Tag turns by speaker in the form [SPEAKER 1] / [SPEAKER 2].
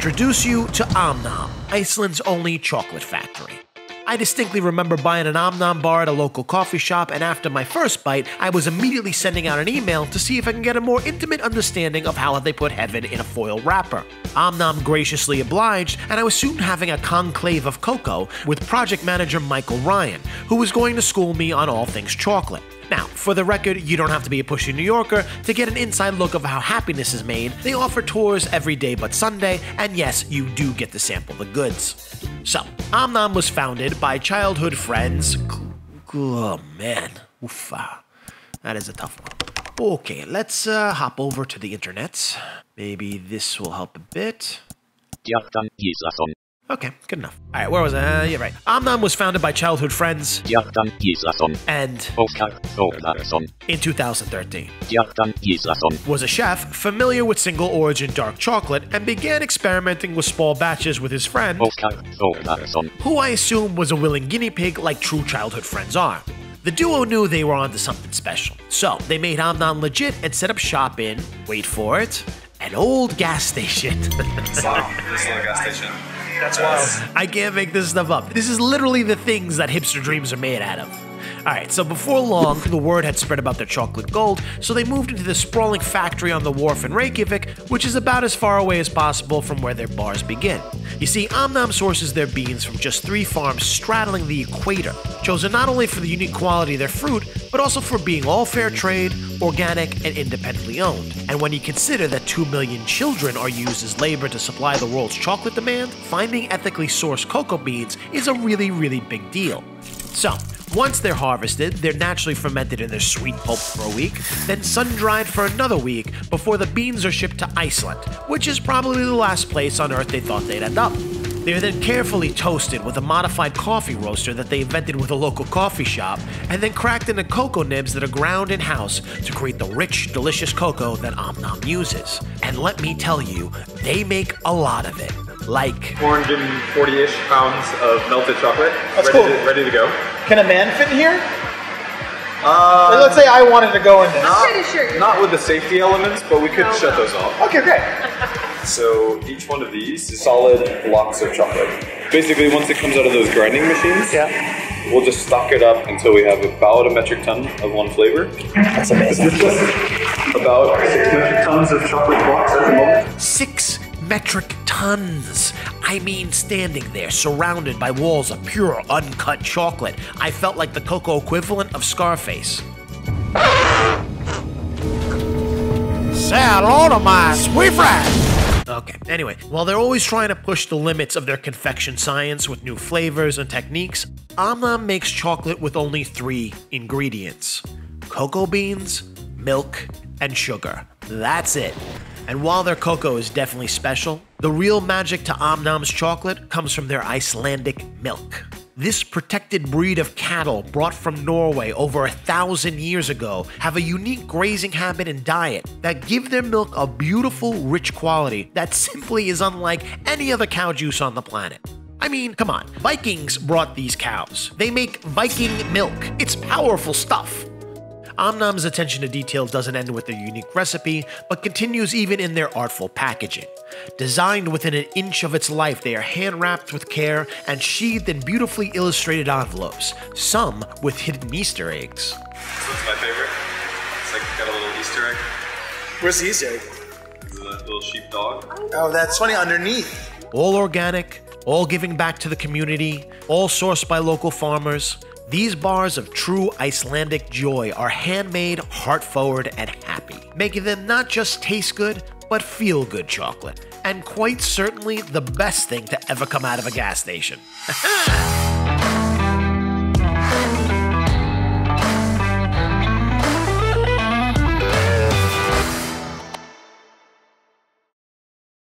[SPEAKER 1] introduce you to Omnom, Iceland's only chocolate factory. I distinctly remember buying an Omnom bar at a local coffee shop, and after my first bite, I was immediately sending out an email to see if I can get a more intimate understanding of how they put heaven in a foil wrapper. Omnom graciously obliged, and I was soon having a conclave of cocoa with project manager Michael Ryan, who was going to school me on all things chocolate. Now, for the record, you don't have to be a pushy New Yorker to get an inside look of how happiness is made. They offer tours every day but Sunday, and yes, you do get to sample the goods. So, Omnom was founded by childhood friends. Oh man, oofa. That is a tough one. Okay, let's hop over to the internet. Maybe this will help a bit. Okay, good enough. Alright, where was I? Yeah, right. Omnom was founded by childhood friends and in 2013 was a chef familiar with single origin dark chocolate and began experimenting with small batches with his friend, who I assume was a willing guinea pig like true childhood friends are. The duo knew they were onto something special, so they made Omnom legit and set up shop in, wait for it, an old gas station.
[SPEAKER 2] Wow, this little gas station. That's wild.
[SPEAKER 1] I can't make this stuff up. This is literally the things that hipster dreams are made out of. Alright, so before long, the word had spread about their chocolate gold, so they moved into the sprawling factory on the wharf in Reykjavik, which is about as far away as possible from where their bars begin. You see, Omnom sources their beans from just 3 farms straddling the equator, chosen not only for the unique quality of their fruit, but also for being all fair trade, organic, and independently owned. And when you consider that 2 million children are used as labor to supply the world's chocolate demand, finding ethically sourced cocoa beans is a really, really big deal. So, once they're harvested, they're naturally fermented in their sweet pulp for a week, then sun-dried for another week before the beans are shipped to Iceland, which is probably the last place on Earth they thought they'd end up. They are then carefully toasted with a modified coffee roaster that they invented with a local coffee shop, and then cracked into cocoa nibs that are ground in-house to create the rich, delicious cocoa that Omnom uses. And let me tell you, they make a lot of it. Like
[SPEAKER 2] 440-ish pounds of melted chocolate.
[SPEAKER 3] That's cool.
[SPEAKER 2] Ready to go.
[SPEAKER 3] Can a man fit in here? Like, let's say I wanted to go in this.
[SPEAKER 2] Not with the safety elements, but we could shut those off.
[SPEAKER 3] Okay, great.
[SPEAKER 2] So each one of these is solid blocks of chocolate. Basically, once it comes out of those grinding machines, we'll just stock it up until we have about a metric ton of one flavor.
[SPEAKER 3] That's amazing.
[SPEAKER 2] About 6 metric tons of chocolate blocks at the moment.
[SPEAKER 1] 6 metric tons. I mean, standing there, surrounded by walls of pure, uncut chocolate, I felt like the cocoa equivalent of Scarface. Say hello to my sweet friend! Okay, anyway, while they're always trying to push the limits of their confection science with new flavors and techniques, Omnom makes chocolate with only 3 ingredients: cocoa beans, milk, and sugar. That's it. And while their cocoa is definitely special, the real magic to Omnom's chocolate comes from their Icelandic milk. This protected breed of cattle brought from Norway over 1,000 years ago have a unique grazing habit and diet that give their milk a beautiful, rich quality that simply is unlike any other cow juice on the planet. I mean, come on, Vikings brought these cows. They make Viking milk. It's powerful stuff. Omnom's attention to detail doesn't end with their unique recipe, but continues even in their artful packaging. Designed within an inch of its life, they are hand-wrapped with care and sheathed in beautifully illustrated envelopes, some with hidden Easter eggs.
[SPEAKER 2] This one's my favorite. It's like got a little Easter egg.
[SPEAKER 3] Where's the Easter egg?
[SPEAKER 2] It's a little sheepdog.
[SPEAKER 3] Oh, that's funny, underneath.
[SPEAKER 1] All organic, all giving back to the community, all sourced by local farmers. These bars of true Icelandic joy are handmade, heart-forward, and happy, making them not just taste good, but feel good chocolate. And quite certainly the best thing to ever come out of a gas station.